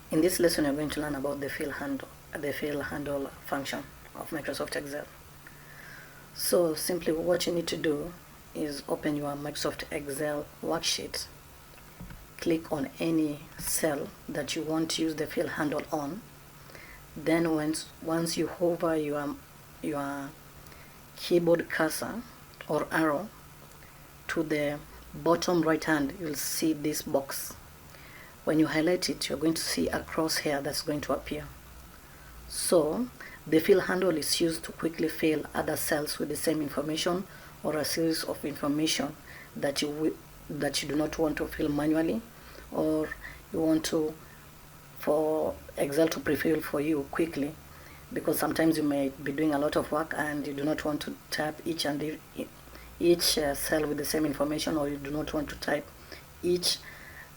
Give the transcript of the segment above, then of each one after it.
In this lesson, you're going to learn about the fill handle function of Microsoft Excel. So simply what you need to do is open your Microsoft Excel worksheet, click on any cell that you want to use the fill handle on. Then once you hover your keyboard cursor or arrow to the bottom right hand, you'll see this box. When you highlight it, you're going to see a crosshair that's going to appear. So the fill handle is used to quickly fill other cells with the same information or a series of information that you do not want to fill manually, or you want to for Excel to pre-fill for you quickly, because sometimes you may be doing a lot of work and you do not want to type each cell with the same information, or you do not want to type each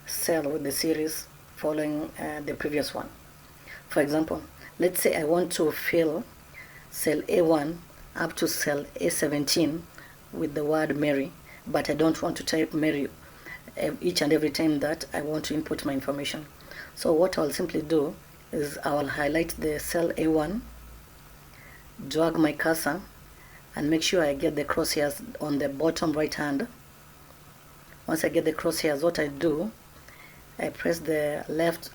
cell with the series following the previous one. For example, let's say I want to fill cell A1 up to cell A17 with the word Mary, but I don't want to type Mary each and every time that I want to input my information. So what I'll simply do is I will highlight the cell A1, drag my cursor, and make sure I get the crosshairs on the bottom right hand. Once I get the crosshairs, what I do, I press the left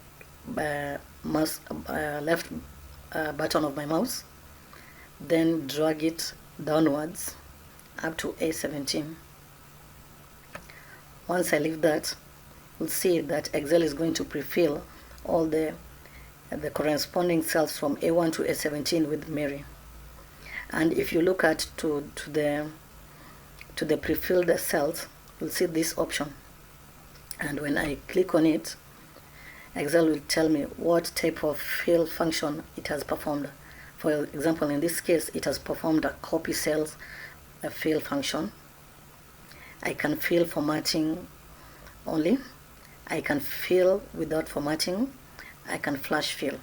button of my mouse, then drag it downwards up to A17. Once I leave that, we'll see that Excel is going to pre-fill all the corresponding cells from A1 to A17 with Mary. And if you look at to the pre-filled cells, you'll see this option. And when I click on it, Excel will tell me what type of fill function it has performed. For example, in this case, it has performed a copy cells fill function. I can fill formatting only. I can fill without formatting. I can flash fill.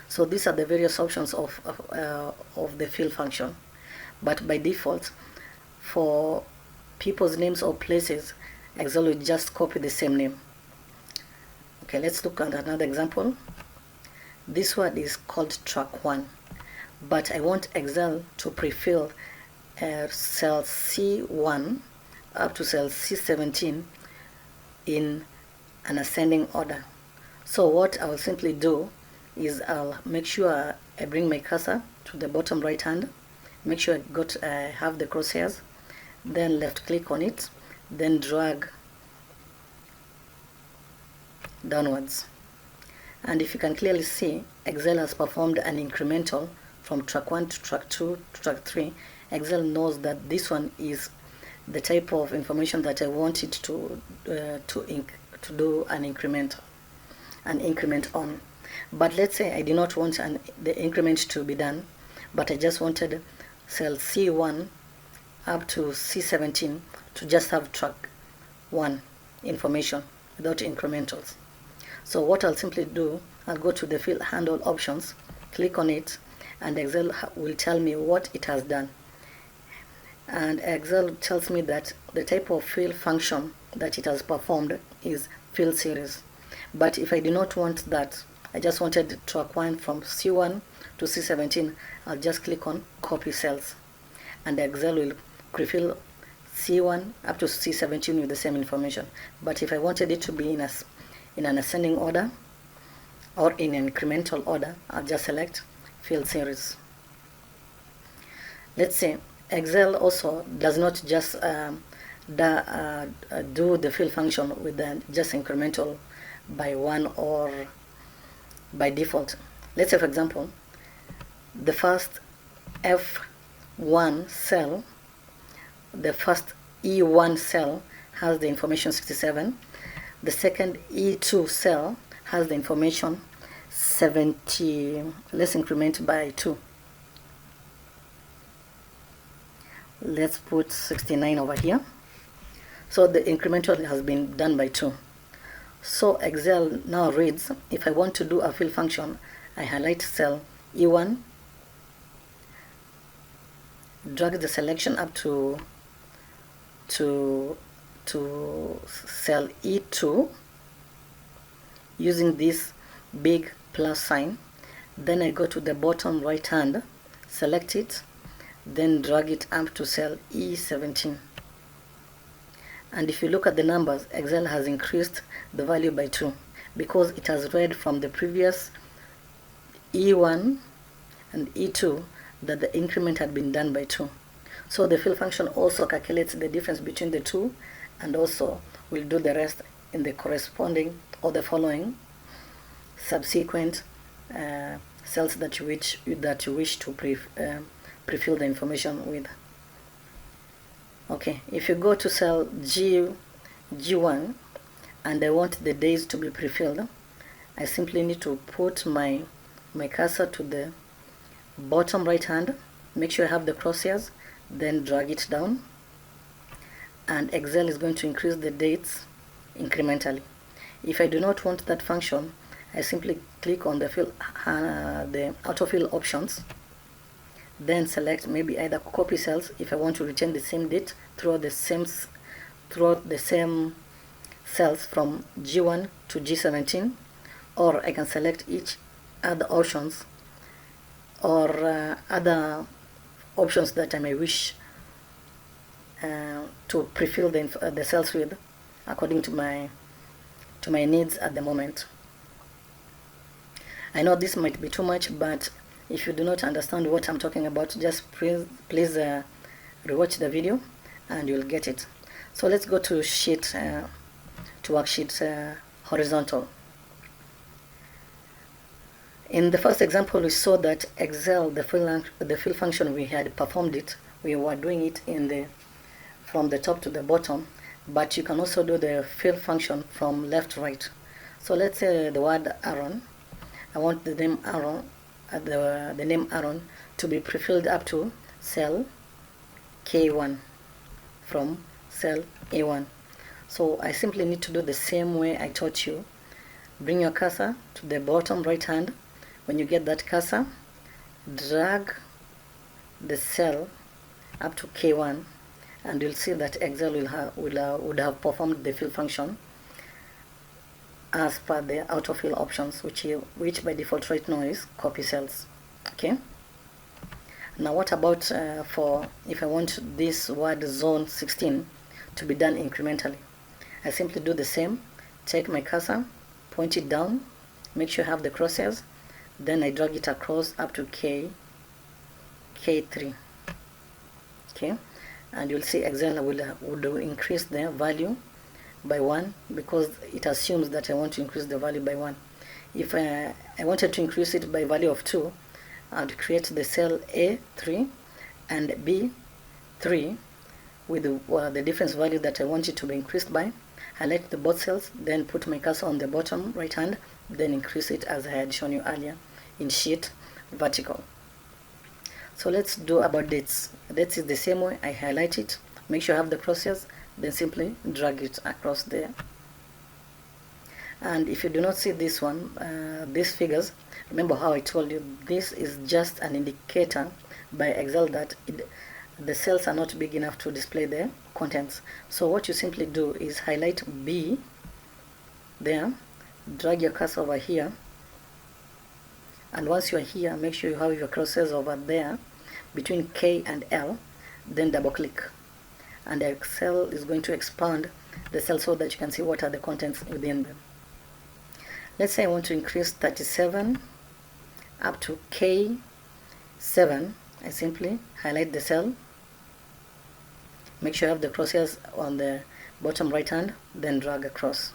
So these are the various options of the fill function. But by default, for people's names or places, Excel will just copy the same name. Okay, let's look at another example. This one is called track 1, but I want Excel to pre-fill cell C1 up to cell C17 in an ascending order. So what I will simply do is I'll make sure I bring my cursor to the bottom right hand, make sure I have the crosshairs, then left click on it, then drag downwards. And if you can clearly see, Excel has performed an incremental from track 1 to track 2 to track 3. Excel knows that this one is the type of information that I want it to do an increment on. But let's say I did not want the increment to be done, but I just wanted cell C1 up to C17 to just have track 1 information without incrementals. So what I'll simply do, I'll go to the fill handle options, click on it, and Excel will tell me what it has done. And Excel tells me that the type of fill function that it has performed is fill series. But if I do not want that, I just wanted track 1 from C1 to C17, I'll just click on copy cells, and Excel will pre-fill C1 up to C17 with the same information. But if I wanted it to be in an ascending order or in an incremental order, I'll just select fill series. Let's say Excel also does not just do the fill function with just incremental by 1 or by default. Let's say, for example, the first F1 cell, the first E1 cell has the information 67. The second E2 cell has the information 70. Let's increment by 2. Let's put 69 over here. So the incremental has been done by 2. So Excel now reads, if I want to do a fill function, I highlight cell E1, drag the selection up to cell E2 using this big plus sign, then I go to the bottom right hand, select it, then drag it up to cell E17. And if you look at the numbers, Excel has increased the value by 2 because it has read from the previous E1 and E2 that the increment had been done by 2. So the fill function also calculates the difference between the two, and also will do the rest in the corresponding or the following subsequent cells that you wish to pre-fill the information with. Okay, if you go to cell G1 and I want the days to be pre-filled, I simply need to put my cursor to the bottom right hand, make sure I have the crosshairs, then drag it down, and Excel is going to increase the dates incrementally. If I do not want that function, I simply click on the autofill options, then select maybe either copy cells if I want to retain the same date throughout the same cells from G1 to G17, or I can select each other options or other options that I may wish to pre-fill the cells with according to my needs at the moment. I know this might be too much, but if you do not understand what I'm talking about, just please rewatch the video and you'll get it. So let's go to worksheet horizontal. In the first example, we saw that Excel, the fill function, we had performed it. We were doing it from the top to the bottom, but you can also do the fill function from left to right. So let's say the word Aaron. I want the name Aaron, to be pre-filled up to cell K1 from cell A1. So I simply need to do the same way I taught you. Bring your cursor to the bottom right hand. When you get that cursor, drag the cell up to K1, and you'll see that Excel would have performed the fill function as per the autofill options, which by default right now is copy cells. Okay. Now what about if I want this word zone 16 to be done incrementally? I simply do the same. Take my cursor, point it down, make sure I have the crosshairs, then I drag it across up to K3. Okay, and you'll see Excel would increase the value by 1 because it assumes that I want to increase the value by 1. If I wanted to increase it by value of 2, I'd create the cell A3 and B3 with the difference value that I want it to be increased by. Highlight the both cells, then put my cursor on the bottom right hand, then increase it as I had shown you earlier in sheet vertical. So let's do about dates. Dates is the same way. I highlight it, make sure I have the crosshairs, then simply drag it across there. And if you do not see this one, these figures, remember how I told you this is just an indicator by Excel that the cells are not big enough to display the contents. So what you simply do is highlight B there, drag your cursor over here, and once you are here, make sure you have your crosshairs over there between K and L, then double click, and Excel is going to expand the cell so that you can see what are the contents within them. Let's say I want to increase 37 up to K7. I simply highlight the cell, make sure you have the crosshairs on the bottom right hand, then drag across,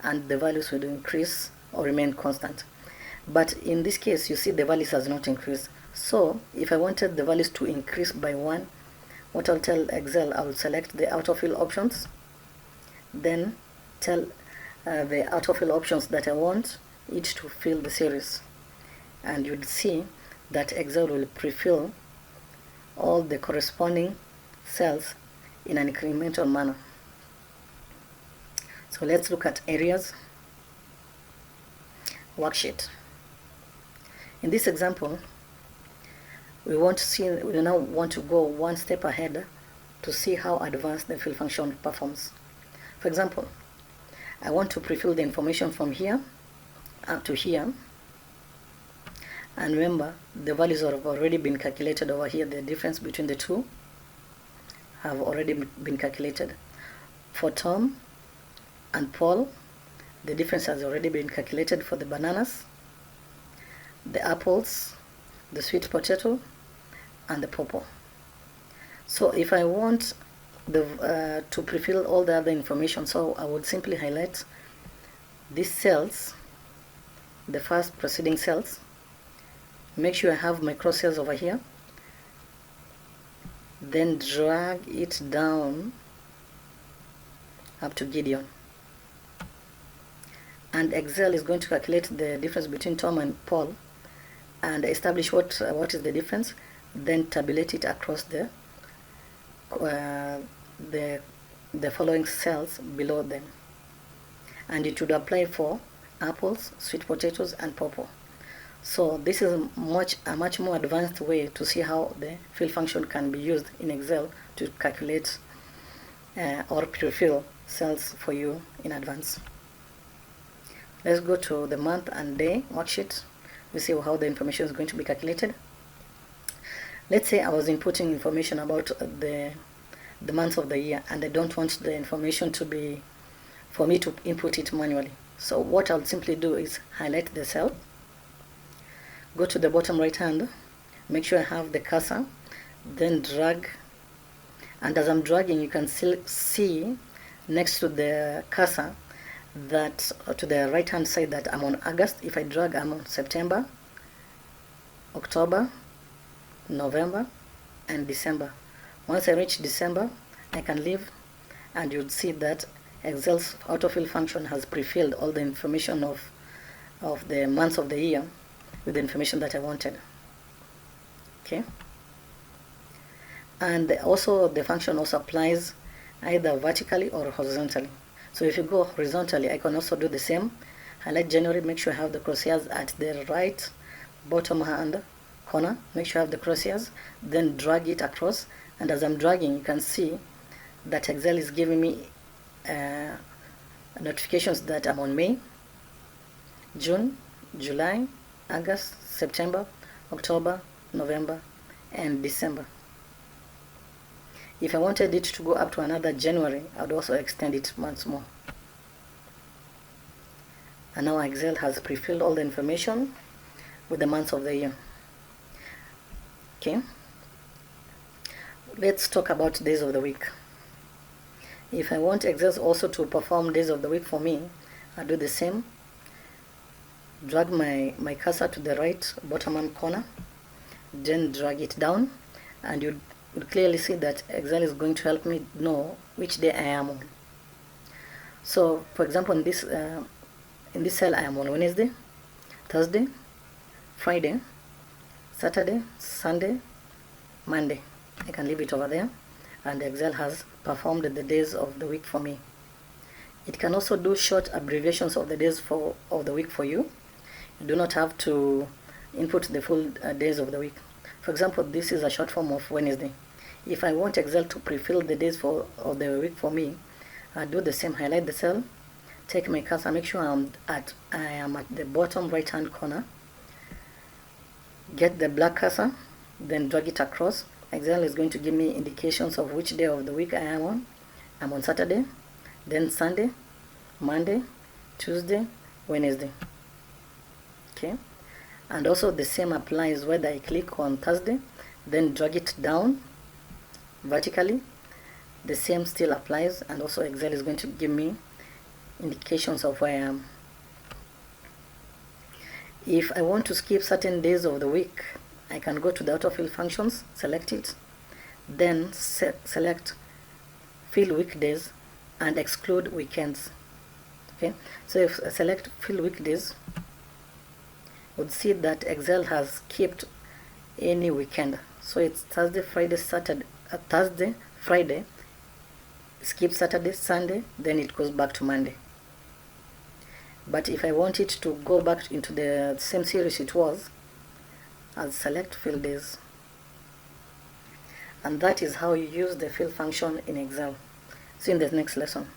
and the values will increase or remain constant. But in this case, you see the values has not increased. So if I wanted the values to increase by 1, what I'll tell Excel, I will select the autofill options, then tell the autofill options that I want each to fill the series, and you'll see that Excel will pre-fill all the corresponding cells in an incremental manner. So let's look at areas, worksheet. In this example, we now want to go one step ahead to see how advanced the fill function performs. For example, I want to pre-fill the information from here up to here. And remember, the values have already been calculated over here. The difference between the two have already been calculated. For Tom and Paul, the difference has already been calculated for the bananas, the apples, the sweet potato, and the pawpaw. So if I want to pre-fill all the other information, so I would simply highlight these cells, the first preceding cells, make sure I have my cross cells over here, then drag it down up to Gideon. And Excel is going to calculate the difference between Tom and Paul and establish what is the difference, then tabulate it across the following cells below them. And it would apply for apples, sweet potatoes, and pawpaw. So this is a much more advanced way to see how the fill function can be used in Excel to calculate or pre-fill cells for you in advance. Let's go to the month and day worksheet. We see how the information is going to be calculated. Let's say I was inputting information about the months of the year, and I don't want the information to be for me to input it manually. So what I'll simply do is highlight the cell, go to the bottom right hand, make sure I have the cursor, then drag, and as I'm dragging, you can still see next to the cursor that to the right hand side that I'm on August. If I drag, I'm on September, October, November, and December. Once I reach December, I can leave, and you'll see that Excel's autofill function has pre-filled all the information of the months of the year with the information that I wanted. Okay. And also the function also applies either vertically or horizontally. So if you go horizontally, I can also do the same. Highlight January, make sure I have the crosshairs at the right bottom hand corner, make sure I have the crosshairs, then drag it across. And as I'm dragging, you can see that Excel is giving me notifications that I'm on May, June, July, August, September, October, November, and December. If I wanted it to go up to another January, I would also extend it once more. And now Excel has pre-filled all the information with the months of the year. Okay. Let's talk about days of the week. If I want Excel also to perform days of the week for me, I'll do the same. Drag my cursor to the right bottom hand corner, then drag it down, and you would clearly see that Excel is going to help me know which day I am on. So, for example, in this cell, I am on Wednesday, Thursday, Friday, Saturday, Sunday, Monday. I can leave it over there, and Excel has performed the days of the week for me. It can also do short abbreviations of the days of the week for you. You do not have to input the full days of the week. For example, this is a short form of Wednesday. If I want Excel to pre-fill the days of the week for me, I do the same. Highlight the cell, take my cursor, make sure I am at the bottom right hand corner, get the black cursor, then drag it across. Excel is going to give me indications of which day of the week I am on. I'm on Saturday, then Sunday, Monday, Tuesday, Wednesday. Okay. And also the same applies whether I click on Thursday, then drag it down vertically. The same still applies, and also Excel is going to give me indications of where I am. If I want to skip certain days of the week, I can go to the autofill functions, select it, then select fill weekdays and exclude weekends. Okay, so if I select fill weekdays, would see that Excel has skipped any weekend. So it's Thursday, Friday, Saturday, Thursday, Friday, skip Saturday, Sunday, then it goes back to Monday. But if I want it to go back into the same series it was, I'll select fill days. And that is how you use the fill function in Excel. See you in the next lesson.